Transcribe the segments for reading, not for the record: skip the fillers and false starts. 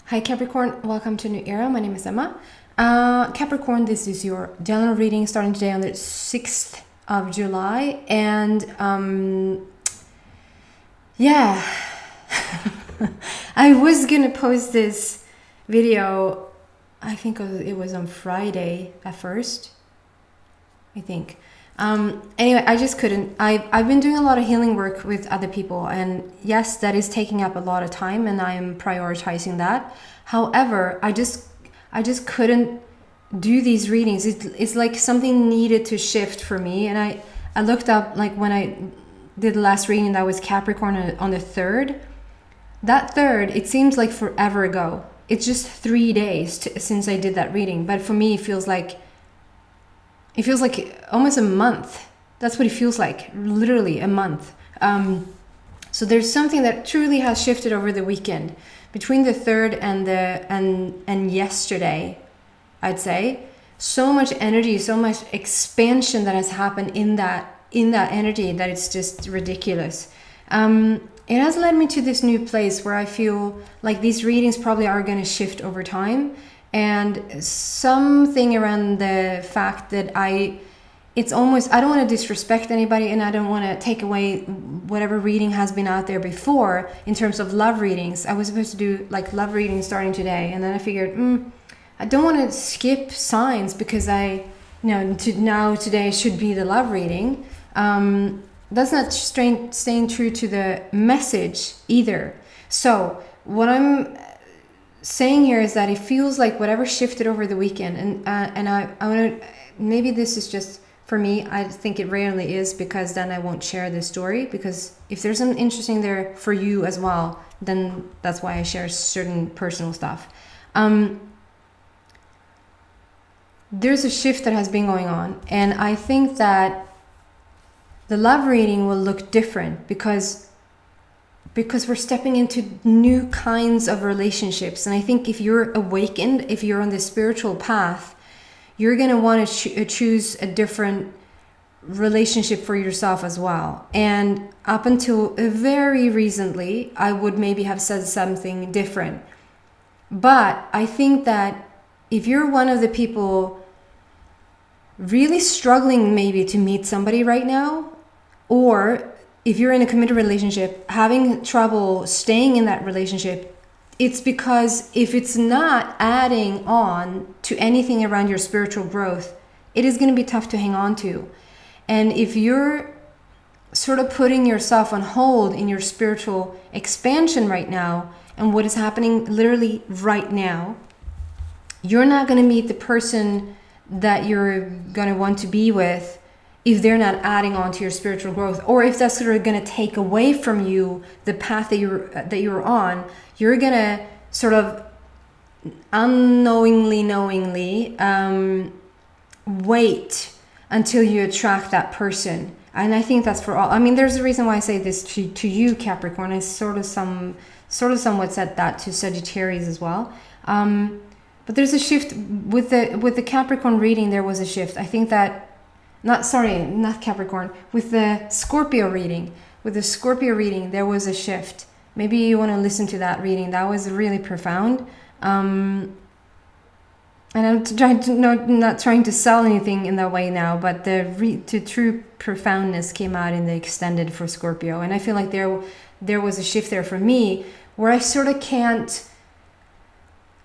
Hi Capricorn, welcome to New Era. My name is Emma. Capricorn, this is your general reading starting today on the 6th of July. And yeah, I was gonna post this video, I think it was on Friday at first, I think. Anyway, I just couldn't. I've been doing a lot of healing work with other people, and yes, that is taking up a lot of time, and I'm prioritizing that. However, I just couldn't do these readings. It's like something needed to shift for me, and I looked up, like when I did the last reading, that was Capricorn on the 3rd. That 3rd, it seems like forever ago. It's just 3 days since I did that reading, but for me, it feels like almost a month. That's what it feels like, literally a month. So there's something that truly has shifted over the weekend between the 3rd and yesterday, I'd say. So much energy, so much expansion that has happened in that energy that it's just ridiculous. It has led me to this new place where I feel like these readings probably are going to shift over time. And something around the fact that I don't want to disrespect anybody, and I don't want to take away whatever reading has been out there before in terms of love readings. I was supposed to do like love readings starting today, and then I figured, I don't want to skip signs because today should be the love reading. That's not staying true to the message either. So what I'm saying here is that it feels like whatever shifted over the weekend, and I want to, maybe this is just for me, I think it rarely is, because then I won't share this story, because if there's something interesting there for you as well, then that's why I share certain personal stuff. There's a shift that has been going on, and I think that the love reading will look different because we're stepping into new kinds of relationships. And I think if you're awakened, if you're on the spiritual path, you're going to want to choose a different relationship for yourself as well. And up until very recently, I would maybe have said something different. But I think that if you're one of the people really struggling maybe to meet somebody right now, or if you're in a committed relationship, having trouble staying in that relationship, it's because if it's not adding on to anything around your spiritual growth, it is going to be tough to hang on to. And if you're sort of putting yourself on hold in your spiritual expansion right now, and what is happening literally right now, you're not going to meet the person that you're going to want to be with if they're not adding on to your spiritual growth, or if that's sort of going to take away from you the path that you're on. You're going to sort of knowingly wait until you attract that person. And I think that's for all. I mean, there's a reason why I say this to you, Capricorn. I sort of somewhat said that to Sagittarius as well. But there's a shift with the Capricorn reading. There was a shift. I think that not Capricorn, with the Scorpio reading. With the Scorpio reading, there was a shift. Maybe you want to listen to that reading. That was really profound. And I'm not trying to sell anything in that way now, but the true profoundness came out in the extended for Scorpio. And I feel like there was a shift there for me where I sort of can't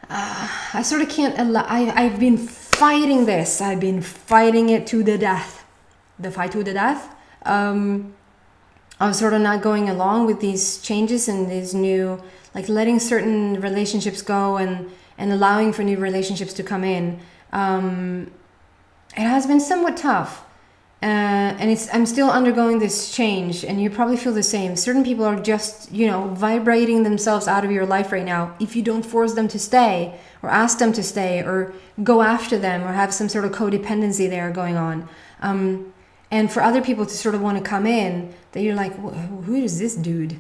allow. I've been fighting this. I've been fighting it to the death. The fight to the death. I was sort of not going along with these changes and these new, like letting certain relationships go and allowing for new relationships to come in. It has been somewhat tough. And I'm still undergoing this change, and you probably feel the same. Certain people are just, vibrating themselves out of your life right now. If you don't force them to stay, or ask them to stay, or go after them, or have some sort of codependency there going on. And for other people to sort of want to come in, that you're like, who is this dude?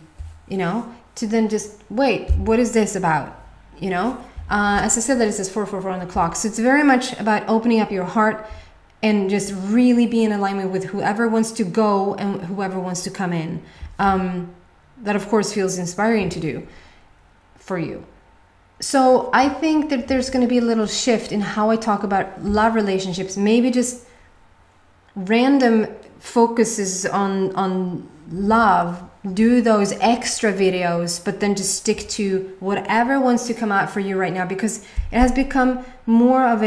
To then just, wait, what is this about? As I said, that it says 444 on the clock. So it's very much about opening up your heart and just really be in alignment with whoever wants to go and whoever wants to come in. That, of course, feels inspiring to do for you. So I think that there's going to be a little shift in how I talk about love relationships. Maybe just random focuses on love, do those extra videos, but then just stick to whatever wants to come out for you right now, because it has become more of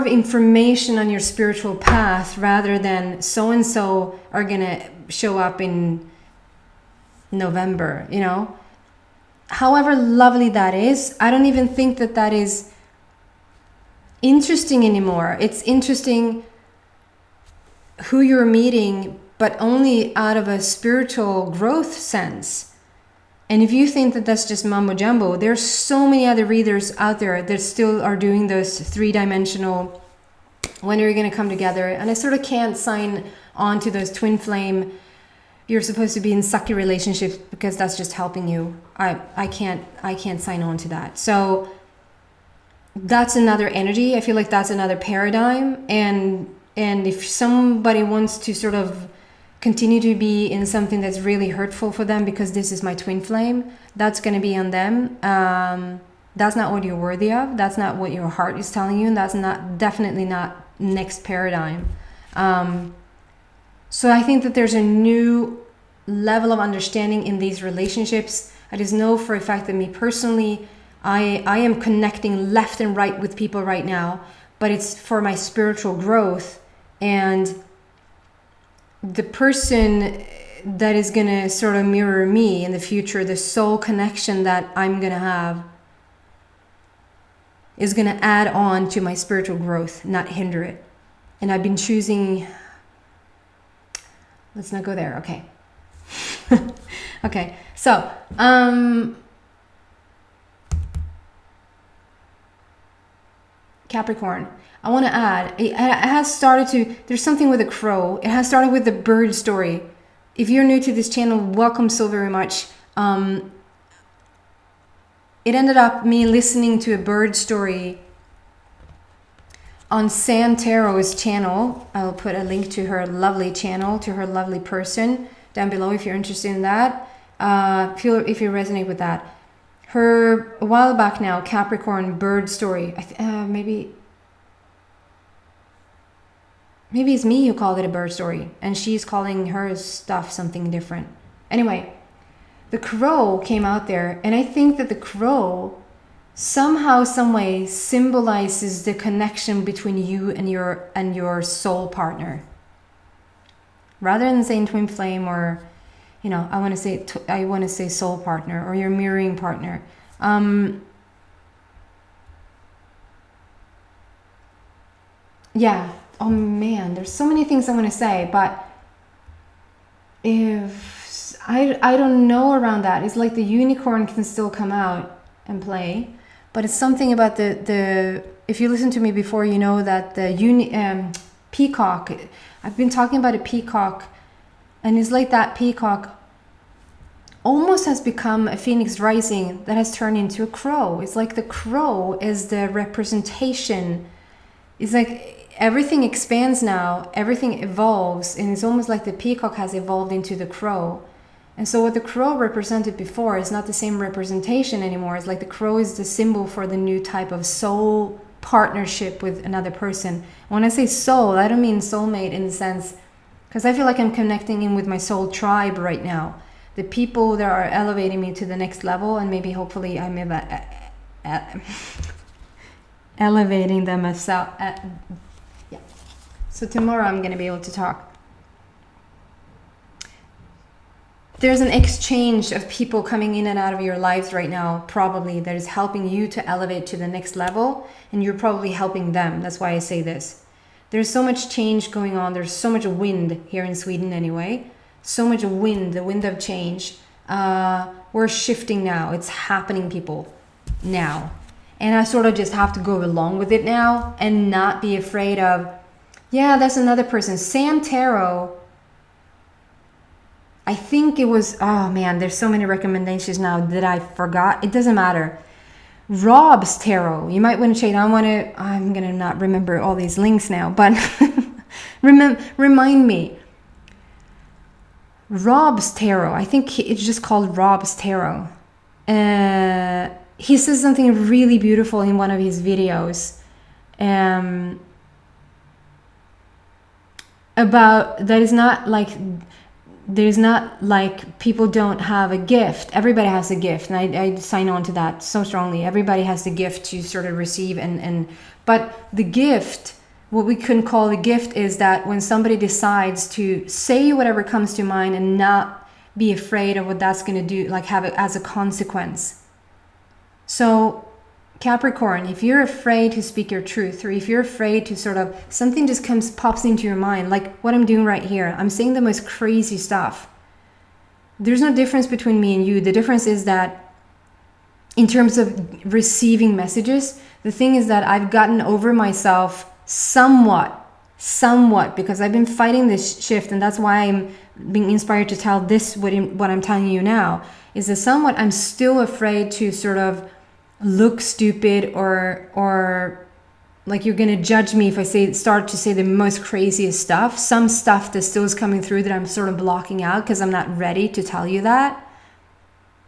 information on your spiritual path rather than so and so are gonna show up in November, you know. However lovely that is, I don't even think that is interesting anymore. It's interesting who you're meeting, but only out of a spiritual growth sense. And if you think that that's just mumbo jumbo, there's so many other readers out there that still are doing those 3-dimensional, when are you going to come together? And I sort of can't sign on to those twin flame, you're supposed to be in sucky relationships, because that's just helping you. I can't sign on to that. So that's another energy. I feel like that's another paradigm. And if somebody wants to sort of continue to be in something that's really hurtful for them because this is my twin flame, that's going to be on them. That's not what you're worthy of. That's not what your heart is telling you. And that's definitely not next paradigm. So I think that there's a new level of understanding in these relationships. I just know for a fact that me personally, I am connecting left and right with people right now, but it's for my spiritual growth. And the person that is going to sort of mirror me in the future, the soul connection that I'm going to have, is going to add on to my spiritual growth, not hinder it. And I've been choosing... Let's not go there. Okay. Okay. So, Capricorn, I want to add, it has started to, there's something with a crow. It has started with the bird story. If you're new to this channel, welcome so very much. It ended up me listening to a bird story on Santarot's channel. I'll put a link to her lovely channel, to her lovely person down below if you're interested in that. If you resonate with that. Her, a while back now, Capricorn bird story. Maybe it's me who called it a bird story, and she's calling her stuff something different. Anyway, the crow came out there, and I think that the crow somehow, some way symbolizes the connection between you and your soul partner. Rather than saying twin flame, or, you know, I want to say soul partner, or your mirroring partner. Yeah. Oh man, there's so many things I want to say, but if I don't know around that. It's like the unicorn can still come out and play. But it's something about the if you listen to me before, you know that the peacock, I've been talking about a peacock, and it's like that peacock almost has become a phoenix rising that has turned into a crow. It's like the crow is the representation. It's like everything expands now, everything evolves, and it's almost like the peacock has evolved into the crow. And so what the crow represented before is not the same representation anymore. It's like the crow is the symbol for the new type of soul partnership with another person. When I say soul, I don't mean soulmate in the sense, because I feel like I'm connecting in with my soul tribe right now. The people that are elevating me to the next level, and maybe hopefully I'm elevating them myself. Yeah. So tomorrow I'm going to be able to talk. There's an exchange of people coming in and out of your lives right now, probably, that is helping you to elevate to the next level, and you're probably helping them. That's why I say this. There's so much change going on. There's so much wind here in Sweden anyway. So much wind, the wind of change. We're shifting now. It's happening, people, now. And I sort of just have to go along with it now and not be afraid of, yeah, that's another person. Santarot, I think it was, oh man, there's so many recommendations now that I forgot. It doesn't matter. Rob's Tarot. You might want to check it. I'm going to not remember all these links now, but remind me. Rob's Tarot. I think it's just called Rob's Tarot. He says something really beautiful in one of his videos. About that is not like there's not like people don't have a gift. Everybody has a gift, and I sign on to that so strongly. Everybody has the gift to sort of receive, and but the gift, what we can call the gift, is that when somebody decides to say whatever comes to mind and not be afraid of what that's going to do, like have it as a consequence. So Capricorn, if you're afraid to speak your truth, or if you're afraid to sort of, something just pops into your mind, like what I'm doing right here. I'm saying the most crazy stuff. There's no difference between me and you. The difference is that in terms of receiving messages, the thing is that I've gotten over myself somewhat, because I've been fighting this shift, and that's why I'm being inspired to tell this, what I'm telling you now, is that somewhat I'm still afraid to sort of look stupid, or like you're gonna judge me if I start to say the most craziest stuff. Some stuff that still is coming through that I'm sort of blocking out because I'm not ready to tell you that.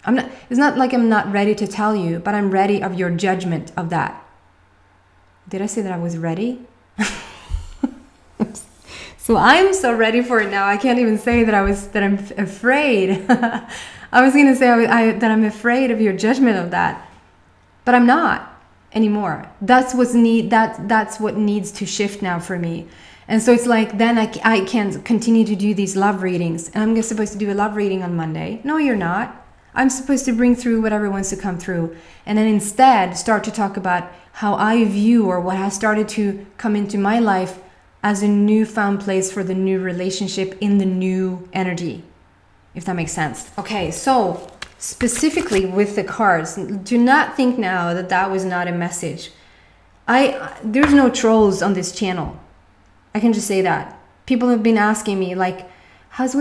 It's not like I'm not ready to tell you, but I'm ready of your judgment of that. Did I say that I was ready? So I'm so ready for it now. I can't even say that I'm afraid. I was gonna say that I'm afraid of your judgment of that. But I'm not anymore. That's what needs to shift now for me. And so it's like, then I can continue to do these love readings. And I'm supposed to do a love reading on Monday. No, you're not. I'm supposed to bring through whatever wants to come through. And then instead start to talk about how I view, or what has started to come into my life as a newfound place for the new relationship in the new energy, if that makes sense. Okay, so specifically with the cards, do not think now that was not a message. There's no trolls on this channel. I can just say that. People have been asking me like, how are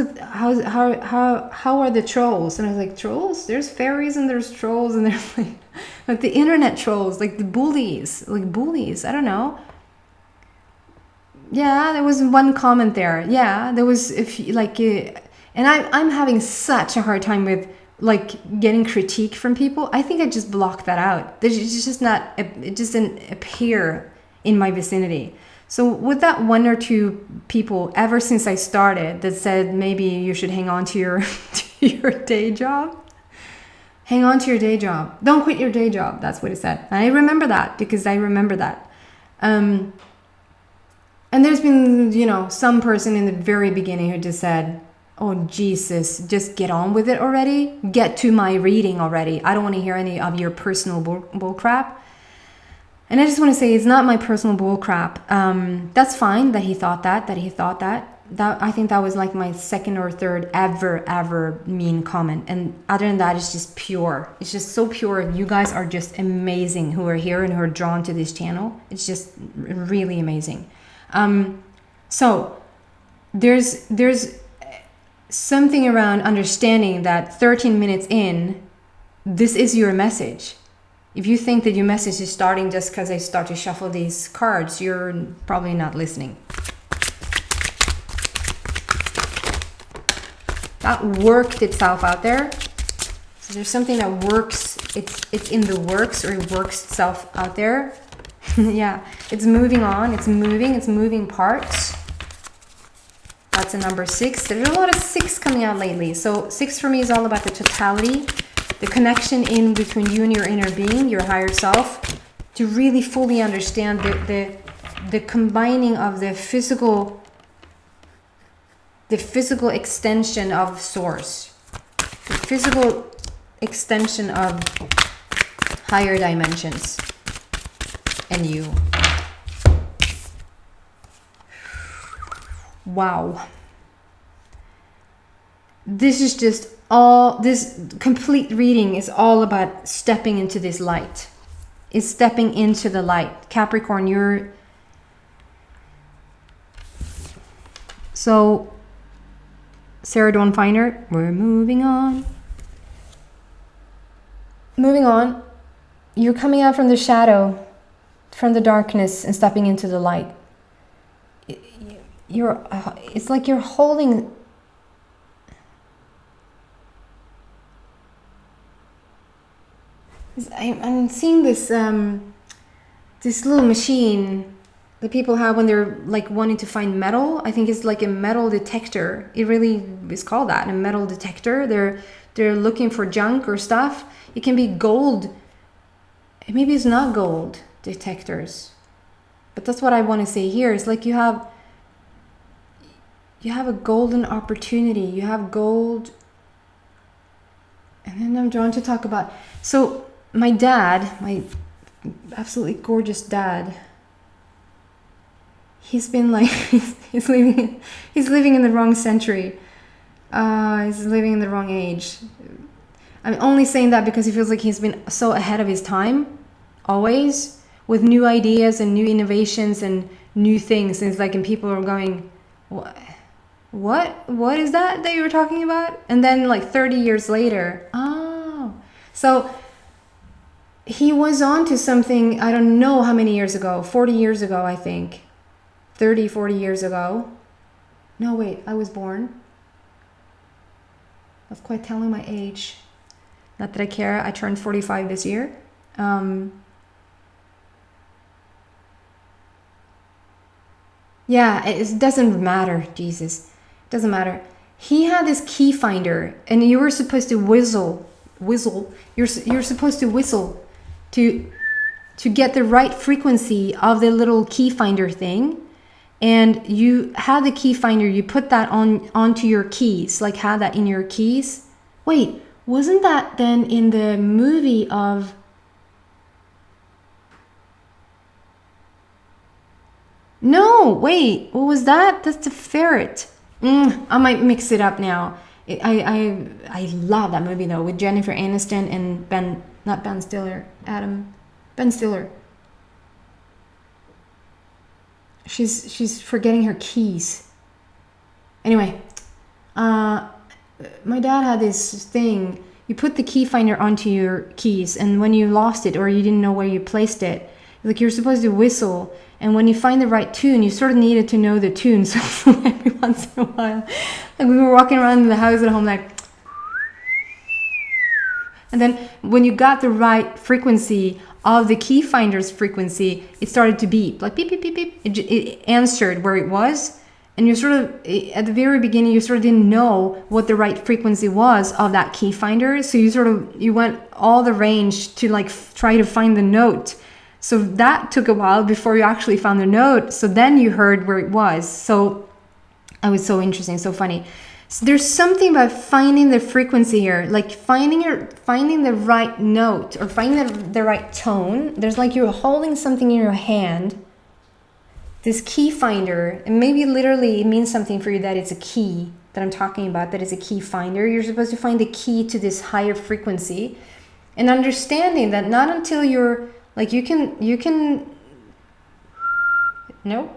the trolls? And I was like, trolls? There's fairies and there's trolls, and there's like the internet trolls, like the bullies. I don't know. Yeah, there was one comment there. Yeah, there was, and I'm having such a hard time with like getting critique from people. I think I just blocked that out. It's just not, it just didn't appear in my vicinity. So with that one or two people ever since I started that said maybe you should hang on to your to your day job. Hang on to your day job. Don't quit your day job. That's what it said. And I remember that because I remember that. And there's been, some person in the very beginning who just said, oh, Jesus, just get on with it already. Get to my reading already. I don't want to hear any of your personal bull crap. And I just want to say it's not my personal bull crap. That's fine that he thought that. That I think that was like my second or third ever mean comment. And other than that, it's just pure. It's just so pure. You guys are just amazing who are here and who are drawn to this channel. It's just really amazing. So there's something around understanding that 13 minutes in, this is your message. If you think that your message is starting just because I start to shuffle these cards, you're probably not listening. That worked itself out there. So there's something that works. It's in the works, or it works itself out there. Yeah, it's moving on. It's moving parts. That's a number 6. There's a lot of 6 coming out lately. So 6 for me is all about the totality, the connection in between you and your inner being, your higher self, to really fully understand the combining of the physical extension of source, the physical extension of higher dimensions, and you. Wow. This is just this complete reading is all about stepping into this light. It's stepping into the light. Capricorn, you're... So, Sarah Dawn Finer, we're moving on. Moving on. You're coming out from the shadow, from the darkness, and stepping into the light. It's like you're holding... I'm seeing this this little machine that people have when they're like wanting to find metal. I think it's like a metal detector. It really is called that, a metal detector. They're looking for junk or stuff. It can be gold. Maybe it's not gold detectors, but that's what I want to say here. It's like you have a golden opportunity. You have gold. And then I'm drawn to talk about, so my dad, my absolutely gorgeous dad, he's been like, he's living in the wrong century. He's living in the wrong age. I'm only saying that because he feels like he's been so ahead of his time, always, with new ideas and new innovations and new things. And it's like, and people are going, what is that you were talking about? And then like 30 years later, so he was on to something, I don't know how many years ago, 40 years ago, I think. 30, 40 years ago. No, wait, I was born. That's quite telling my age. Not that I care. I turned 45 this year. Yeah, it doesn't matter, Jesus. It doesn't matter. He had this key finder, and you were supposed to whistle. You're supposed to whistle to get the right frequency of the little key finder thing. And you had the key finder, you put that onto your keys, like had that in your keys. Wait, wasn't that then in the movie of... No, wait, what was that? That's the ferret. I might mix it up now. I love that movie though, with Jennifer Aniston and Ben Stiller. She's forgetting her keys. Anyway, my dad had this thing. You put the key finder onto your keys, and when you lost it or you didn't know where you placed it, like you're supposed to whistle. And when you find the right tune, you sort of needed to know the tune. So every once in a while, like we were walking around in the house at home, like, and then when you got the right frequency of the key finder's frequency, it started to beep, like beep, beep, beep, beep. It answered where it was. And you sort of, at the very beginning, you sort of didn't know what the right frequency was of that key finder. So you went all the range to like try to find the note. So that took a while before you actually found the note. So then you heard where it was. So it was so interesting, so funny. So there's something about finding the frequency here, like finding the right note or finding the right tone. There's like you're holding something in your hand, this key finder, and maybe literally it means something for you that it's a key that I'm talking about, that is a key finder. You're supposed to find the key to this higher frequency, and understanding that not until you're like you can no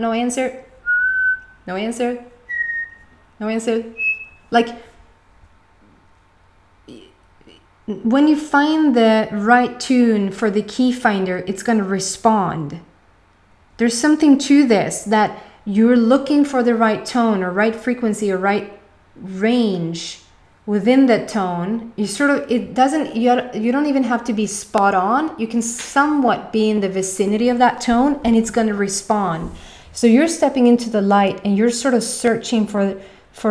answer. Like when you find the right tune for the key finder, it's going to respond. There's something to this, that you're looking for the right tone or right frequency or right range within that tone. You don't even have to be spot on. You can somewhat be in the vicinity of that tone and it's going to respond. So you're stepping into the light and you're sort of searching for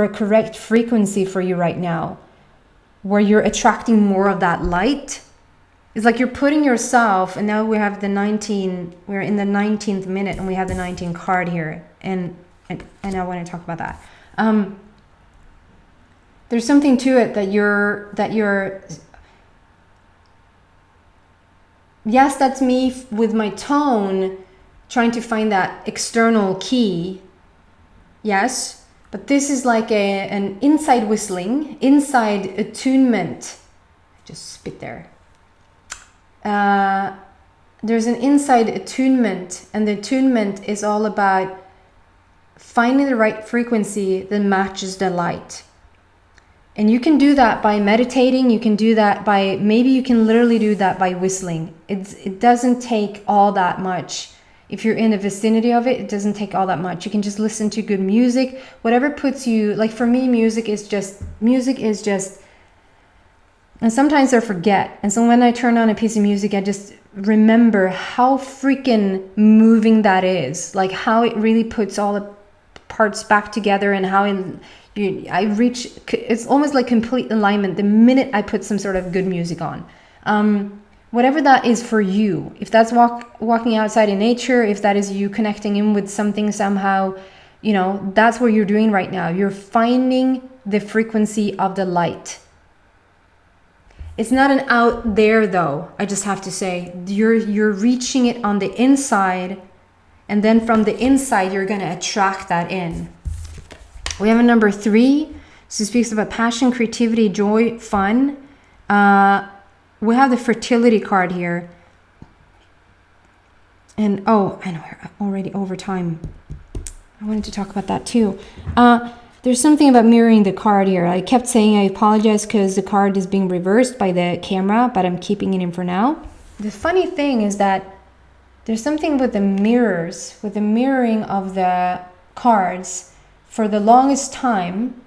a correct frequency for you right now, where you're attracting more of that light. It's like you're putting yourself, and now we're in the 19th minute and we have the 19 card here, and I want to talk about that. There's something to it that you're yes, that's me with my tone trying to find that external key. Yes. But this is like an inside whistling, inside attunement. Just spit there. There's an inside attunement, and the attunement is all about finding the right frequency that matches the light. And you can do that by meditating. You can do that by, maybe you can literally do that by whistling. It doesn't take all that much. If you're in the vicinity of it, it doesn't take all that much. You can just listen to good music, whatever puts you, like for me, music is just And sometimes I forget. And so when I turn on a piece of music, I just remember how freaking moving that is. Like how it really puts all the parts back together, and how I reach, it's almost like complete alignment the minute I put some sort of good music on. Whatever that is for you, if that's walking outside in nature, if that is you connecting in with something somehow, you know, that's what you're doing right now. You're finding the frequency of the light. It's not an out there though, I just have to say. You're reaching it on the inside, and then from the inside you're going to attract that in. We have a number 3. So it speaks about passion, creativity, joy, fun. We have the fertility card here. And oh, I know we're already over time. I wanted to talk about that too. There's something about mirroring the card here. I kept saying I apologize because the card is being reversed by the camera, but I'm keeping it in for now. The funny thing is that there's something with the mirrors, with the mirroring of the cards for the longest time,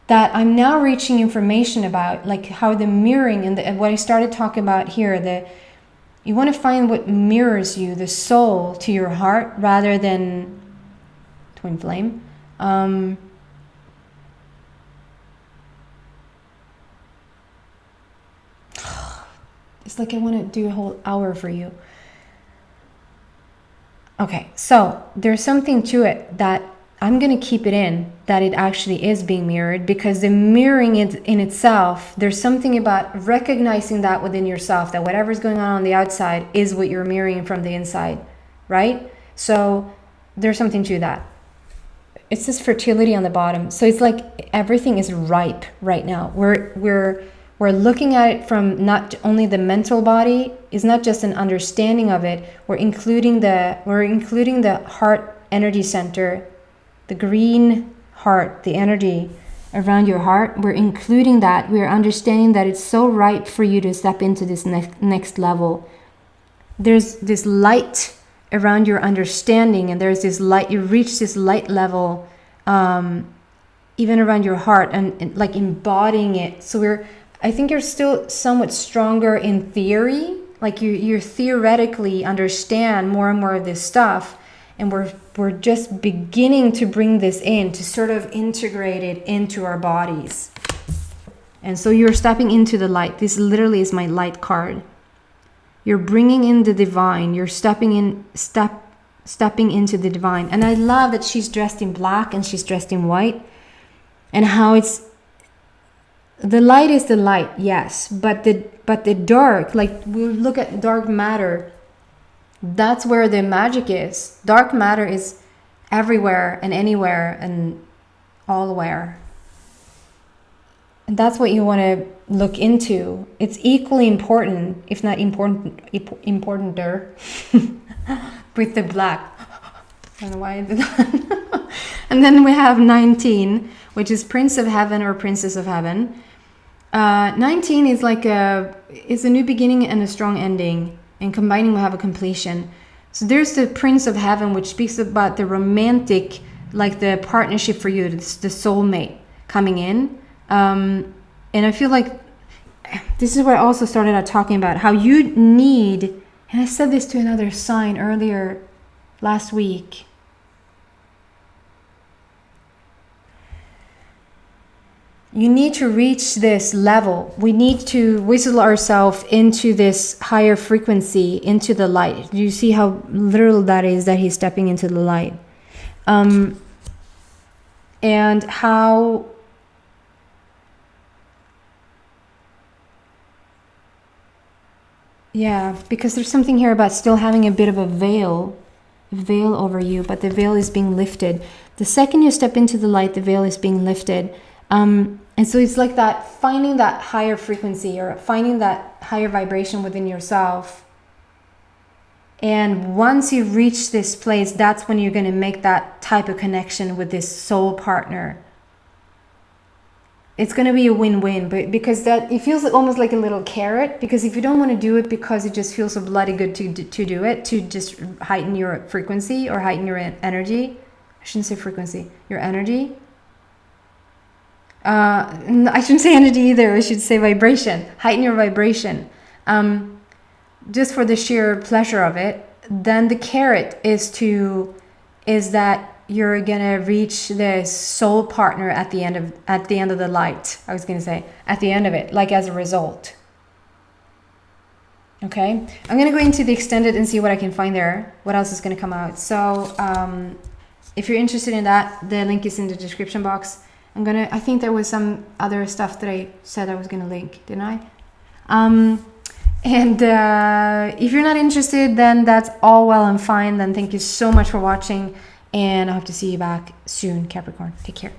that I'm now reaching information about, like how the mirroring and what I started talking about here, you want to find what mirrors you, the soul to your heart, rather than twin flame. It's like I want to do a whole hour for you. Okay, so there's something to it that I'm going to keep it in, that it actually is being mirrored, because the mirroring in itself, there's something about recognizing that within yourself, that whatever's going on the outside is what you're mirroring from the inside, right? So there's something to that. It's this fertility on the bottom. So it's like everything is ripe right now. We're looking at it from not only the mental body, it's not just an understanding of it. We're including the heart energy center, the green heart, the energy around your heart. We're including that. We're understanding that it's so ripe for you to step into this next level. There's this light around your understanding, and there's this light, you reach this light level even around your heart, and like embodying it. So I think you're still somewhat stronger in theory, like you theoretically understand more and more of this stuff, and we're just beginning to bring this in, to sort of integrate it into our bodies. And so you're stepping into the light. This literally is my light card. You're bringing in the divine. You're stepping into the divine. And I love that she's dressed in black and she's dressed in white, and how it's, the light is the light, yes, but the dark, like we look at dark matter, that's where the magic is. Dark matter is everywhere and anywhere and allwhere. And that's what you want to look into. It's equally important, if not importanter, with the black. I don't know why I did that. And then we have 19, which is Prince of Heaven or Princess of Heaven. 19 is like it's a new beginning and a strong ending, and combining will have a completion. So there's the Prince of Heaven, which speaks about the romantic, like the partnership for you, the soulmate coming in. And I feel like this is where I also started out talking about how you need, and I said this to another sign earlier last week. You need to reach this level. We need to whistle ourselves into this higher frequency, into the light. Do you see how literal that is, that he's stepping into the light? And how because there's something here about still having a bit of a veil over you, but the veil is being lifted. The second you step into the light, the veil is being lifted. And so it's like that, finding that higher frequency or finding that higher vibration within yourself. And once you reach this place, that's when you're going to make that type of connection with this soul partner. It's going to be a win-win, but because that, it feels almost like a little carrot, because if you don't want to do it because it just feels so bloody good to do it, to just heighten your frequency or heighten your energy. I shouldn't say frequency, your energy. I shouldn't say energy either. I should say vibration. Heighten your vibration. Just for the sheer pleasure of it. Then the carrot is that you're gonna reach the soul partner at the end of the light. I was gonna say at the end of it, like as a result. Okay, I'm gonna go into the extended and see what I can find there. What else is gonna come out? So if you're interested in that, the link is in the description box. I think there was some other stuff that I said I was gonna link, didn't I? And if you're not interested, then that's all well and fine. Then thank you so much for watching, and I hope to see you back soon, Capricorn. Take care.